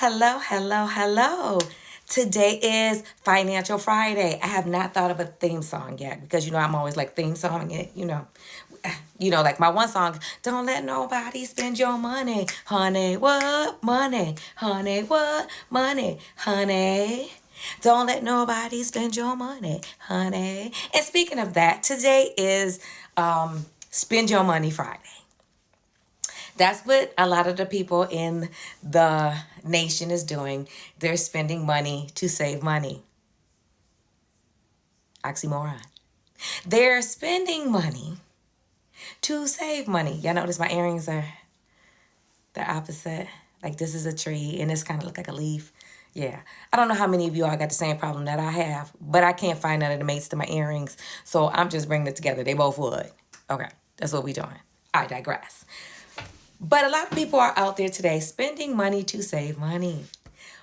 Hello, hello, hello. Today is Financial Friday. I have not thought of a theme song yet because I'm always like theme songing it. Like my one song, don't let nobody spend your money. Honey, what money? Honey, what money? Honey. Don't let nobody spend your money, honey. And speaking of that, today is Spend Your Money Friday. That's what a lot of the people in the nation is doing. They're spending money to save money. Oxymoron. They're spending money to save money. Y'all notice my earrings are the opposite. Like this is a tree and this kind of look like a leaf. Yeah. I don't know how many of you all got the same problem that I have, but I can't find none of the mates to my earrings. So I'm just bringing it together. They both would. Okay. That's what we doing. I digress. But a lot of people are out there today spending money to save money.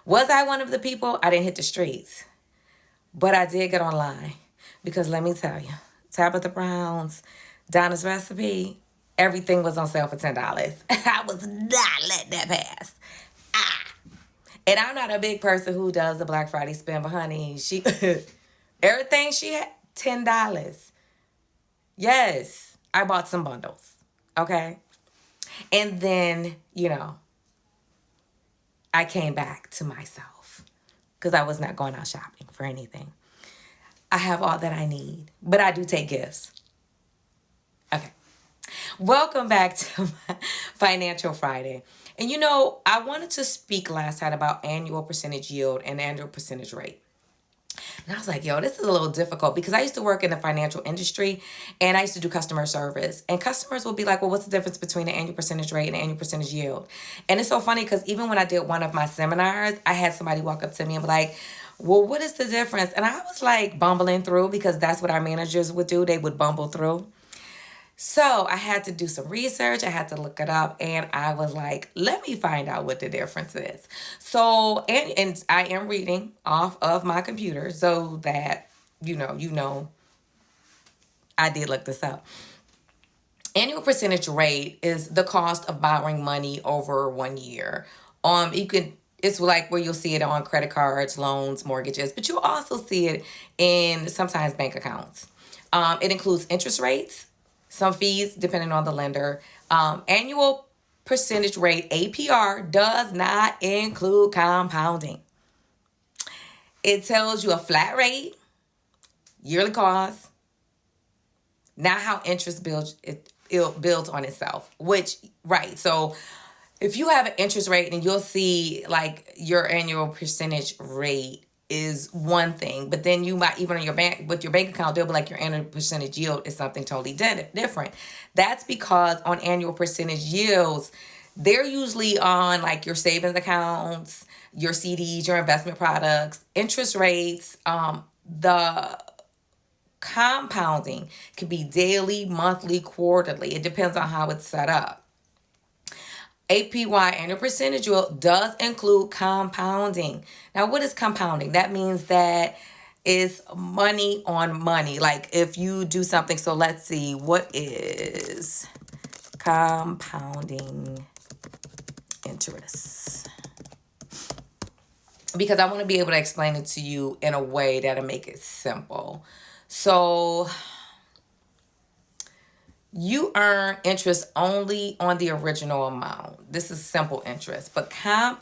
Was I one of the people? I didn't hit the streets. But I did get online. Because let me tell you, Tabitha Brown's Donna's Recipe, everything was on sale for $10. I was not letting that pass. And I'm not a big person who does the Black Friday spend, but honey, she everything she had, $10. Yes, I bought some bundles. Okay. And then, I came back to myself because I was not going out shopping for anything. I have all that I need, but I do take gifts. Okay. Welcome back to my Financial Friday. And I wanted to speak last time about annual percentage yield and annual percentage rate. And I was like, yo, this is a little difficult because I used to work in the financial industry and I used to do customer service. And customers will be like, well, what's the difference between the annual percentage rate and the annual percentage yield? And it's so funny because even when I did one of my seminars, I had somebody walk up to me and be like, well, what is the difference? And I was like bumbling through because that's what our managers would do. They would bumble through. So I had to do some research. I had to look it up. And I was like, let me find out what the difference is. So, and I am reading off of my computer so that, I did look this up. Annual percentage rate is the cost of borrowing money over 1 year. It's like where you'll see it on credit cards, loans, mortgages, but you'll also see it in sometimes bank accounts. It includes interest rates, some fees depending on the lender. Annual percentage rate, APR, does not include compounding. It tells you a flat rate, yearly cost, not how interest builds on itself, right. So if you have an interest rate and you'll see like your annual percentage rate is one thing, but then you might even on your bank account, they'll be like your annual percentage yield is something totally different. That's because on annual percentage yields, they're usually on like your savings accounts, your CDs, your investment products, interest rates. The compounding can be daily, monthly, quarterly. It depends on how it's set up. APY, annual percentage yield, does include compounding. Now, what is compounding? That means that it's money on money. Like if you do something, so let's see, what is compounding interest? Because I want to be able to explain it to you in a way that'll make it simple. So you earn interest only on the original amount. This is simple interest, but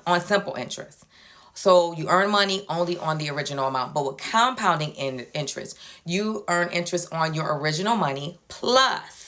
on simple interest. So you earn money only on the original amount, but with compounding interest, you earn interest on your original money plus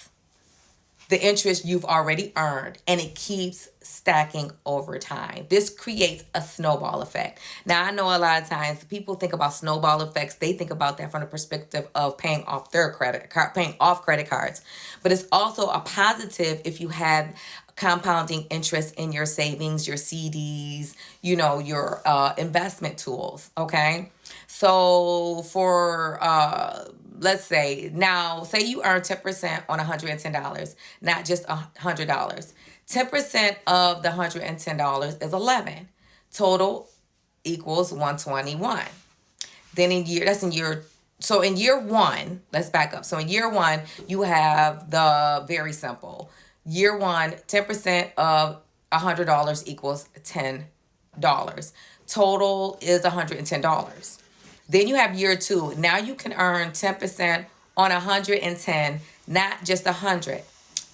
the interest you've already earned, and it keeps stacking over time. This creates a snowball effect. Now, I know a lot of times people think about snowball effects. They think about that from the perspective of paying off paying off credit cards. But it's also a positive if you have compounding interest in your savings, your CDs, your investment tools, okay? So for let's say you earn 10% on $110, not just $100. 10% of the $110 is 11. Total equals 121. Then in year one, let's back up. So in year one, you have the very simple. Year one, 10% of $100 equals $10. Total is $110. Then you have year two. Now you can earn 10% on 110, not just 100.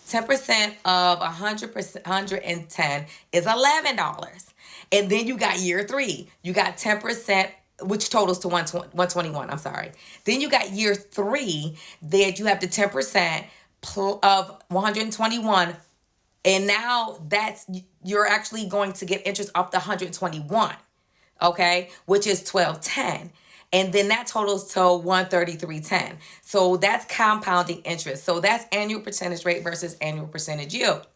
10% of 100%, 110 is $11. And then you got year three. You got 10%, which totals to 121. I'm sorry. Then you got year three that you have the 10% of 121. And now you're actually going to get interest off the 121, okay, which is 1210. And then that totals to 133.10. So that's compounding interest. So that's annual percentage rate versus annual percentage yield.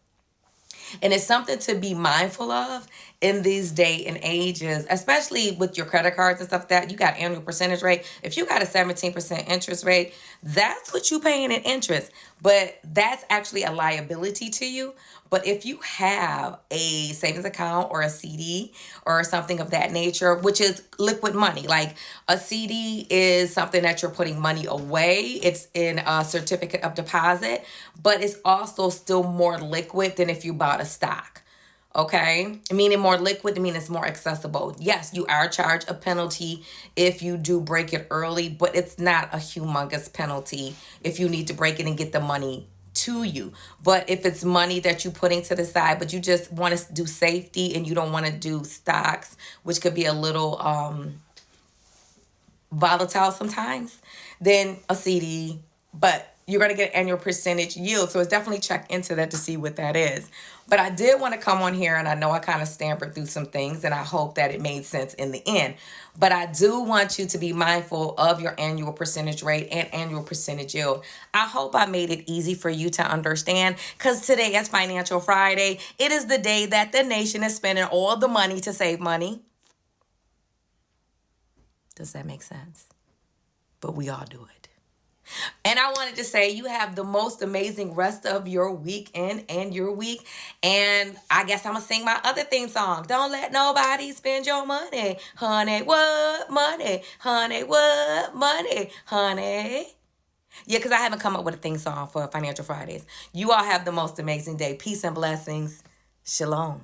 And it's something to be mindful of in these day and ages, especially with your credit cards and stuff that you got annual percentage rate. If you got a 17% interest rate, that's what you paying in interest. But that's actually a liability to you. But if you have a savings account or a CD or something of that nature, which is liquid money, like a CD is something that you're putting money away. It's in a certificate of deposit, but it's also still more liquid than if you bought a stock. Okay, meaning more liquid, meaning it's more accessible. Yes, you are charged a penalty if you do break it early, but it's not a humongous penalty if you need to break it and get the money to you. But if it's money that you're putting to the side, but you just want to do safety and you don't want to do stocks, which could be a little volatile sometimes, then a CD, but you're going to get annual percentage yield. So it's definitely check into that to see what that is. But I did want to come on here, and I know I kind of stammered through some things, and I hope that it made sense in the end. But I do want you to be mindful of your annual percentage rate and annual percentage yield. I hope I made it easy for you to understand, because today is Financial Friday. It is the day that the nation is spending all the money to save money. Does that make sense? But we all do it. And I wanted to say you have the most amazing rest of your weekend and your week. And I guess I'm going to sing my other theme song. Don't let nobody spend your money. Honey, what money? Honey, what money? Honey. Yeah, because I haven't come up with a theme song for Financial Fridays. You all have the most amazing day. Peace and blessings. Shalom.